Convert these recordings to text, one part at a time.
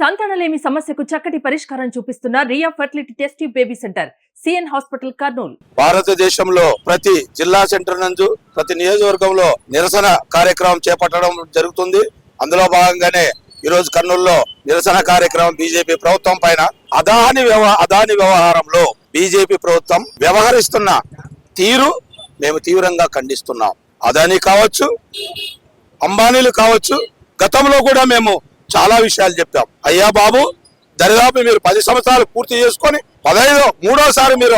సంతానలేమి సమస్యకు చక్కటి పరిష్కారం చూపిస్తున్న Riya fertility test tube baby centre CN hospital Kurnool. భారతదేశంలో ప్రతి జిల్లా సెంటర్ నందు ప్రతి నియోజకవర్గంలో నిరసన కార్యక్రమం చేపట్టడం జరుగుతుంది. అందులో భాగంగానే ఈ రోజు కర్నూలులో నిరసన కార్యక్రమం బీజేపీ ప్రభుత్వం పైన అదాని వ్యవహారంలో బీజేపీ ప్రభుత్వం వ్యవహరిస్తున్న తీరు మేము తీవ్రంగా ఖండిస్తున్నాం. అదాని కావచ్చు, అంబానీలు కావచ్చు, గతంలో కూడా మేము చాలా విషయాలు చెప్పాం. అయ్యా బాబు, దరిదాపు మీరు 10 సంవత్సరాలు పూర్తి చేసుకొని 15వ మీరు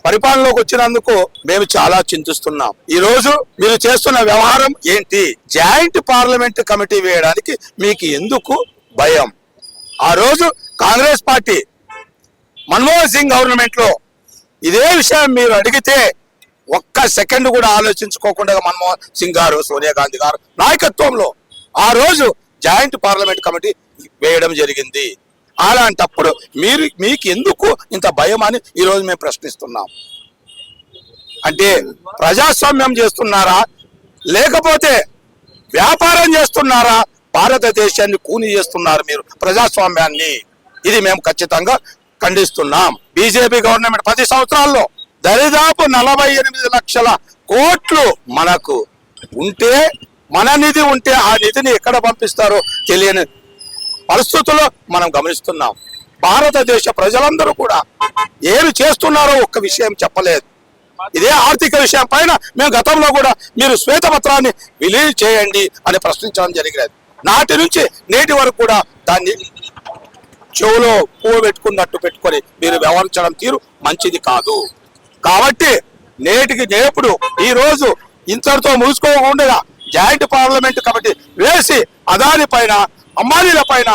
పరిపాలనలోకి వచ్చినందుకు మేము చాలా చింతిస్తున్నాం. ఈ రోజు మీరు చేస్తున్న వ్యవహారం ఏంటి? జాయింట్ పార్లమెంట్ కమిటీ వేయడానికి మీకు ఎందుకు భయం? ఆ రోజు కాంగ్రెస్ పార్టీ మన్మోహన్ సింగ్ గవర్నమెంట్ లో ఇదే విషయం మీరు అడిగితే ఒక్క సెకండ్ కూడా ఆలోచించుకోకుండా మన్మోహన్ సింగ్ గారు, సోనియా గాంధీ గారు నాయకత్వంలో ఆ రోజు జాయింట్ పార్లమెంట్ కమిటీ వేయడం జరిగింది. అలాంటప్పుడు మీకు ఎందుకు ఇంత భయం అని ఈ రోజు మేము ప్రశ్నిస్తున్నాం. అంటే ప్రజాస్వామ్యం చేస్తున్నారా, లేకపోతే వ్యాపారం చేస్తున్నారా? భారతదేశాన్ని కూని చేస్తున్నారు మీరు, ప్రజాస్వామ్యాన్ని. ఇది మేము ఖచ్చితంగా ఖండిస్తున్నాం. బీజేపీ గవర్నమెంట్ 10 సంవత్సరాల్లో దరిదాపు 48 లక్షల కోట్లు మనకు ఉంటే, మన నిధి ఉంటే ఆ నిధిని ఎక్కడ పంపిస్తారో తెలియని పరిస్థితుల్లో మనం గమనిస్తున్నాం. భారతదేశ ప్రజలందరూ కూడా ఏమి చేస్తున్నారో ఒక్క విషయం చెప్పలేదు. ఇదే ఆర్థిక విషయం పైన మేము గతంలో కూడా మీరు శ్వేతపత్రాన్ని రిలీజ్ చేయండి అని ప్రశ్నించడం జరిగినది. నాటి నుంచి నేటి వరకు కూడా దాన్ని చెవులో పువ్వు పెట్టుకున్నట్టు పెట్టుకొని మీరు వ్యవహరించడం తీరు మంచిది కాదు. కాబట్టి నేటికి నేపుడు ఈ రోజు ఇంతటితో ముసుకోకుండా జాయింట్ పార్లమెంట్ కమిటీ వేసి అదాని పైన, అంబానీల పైన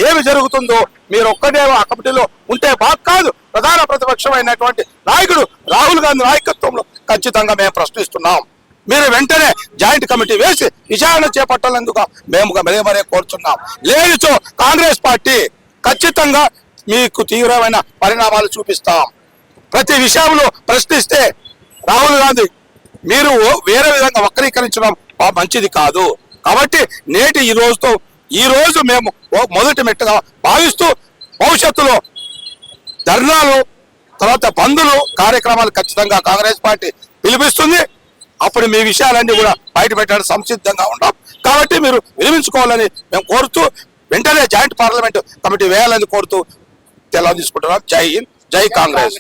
ఏమి జరుగుతుందో మీరు ఒక్కటే ఆ కమిటీలో ఉంటే బాగా కాదు. ప్రధాన ప్రతిపక్షమైనటువంటి నాయకుడు రాహుల్ గాంధీ నాయకత్వంలో ఖచ్చితంగా మేము ప్రశ్నిస్తున్నాం. మీరు వెంటనే జాయింట్ కమిటీ వేసి విచారణ చేపట్టాలందుకు మేము మరే కోరుతున్నాం. లేనిచో కాంగ్రెస్ పార్టీ ఖచ్చితంగా మీకు తీవ్రమైన పరిణామాలు చూపిస్తాం. ప్రతి విషయంలో ప్రశ్నిస్తే రాహుల్ గాంధీ మీరు వేరే విధంగా వక్రీకరించడం మంచిది కాదు. కాబట్టి నేటి ఈ రోజు మేము మొదటి మెట్టుగా భావిస్తూ భవిష్యత్తులో ధర్నాలు, తర్వాత బంధులు కార్యక్రమాలు ఖచ్చితంగా కాంగ్రెస్ పార్టీ పిలిపిస్తుంది. అప్పుడు మీ విషయాలన్నీ కూడా బయట పెట్టడానికి సంసిద్ధంగా ఉంటాం. కాబట్టి మీరు విరమించుకోవాలని మేము కోరుతూ వెంటనే జాయింట్ పార్లమెంట్ కమిటీ వేయాలని కోరుతూ తెలవ తీసుకుంటున్నాం. జై హింద్, జై కాంగ్రెస్.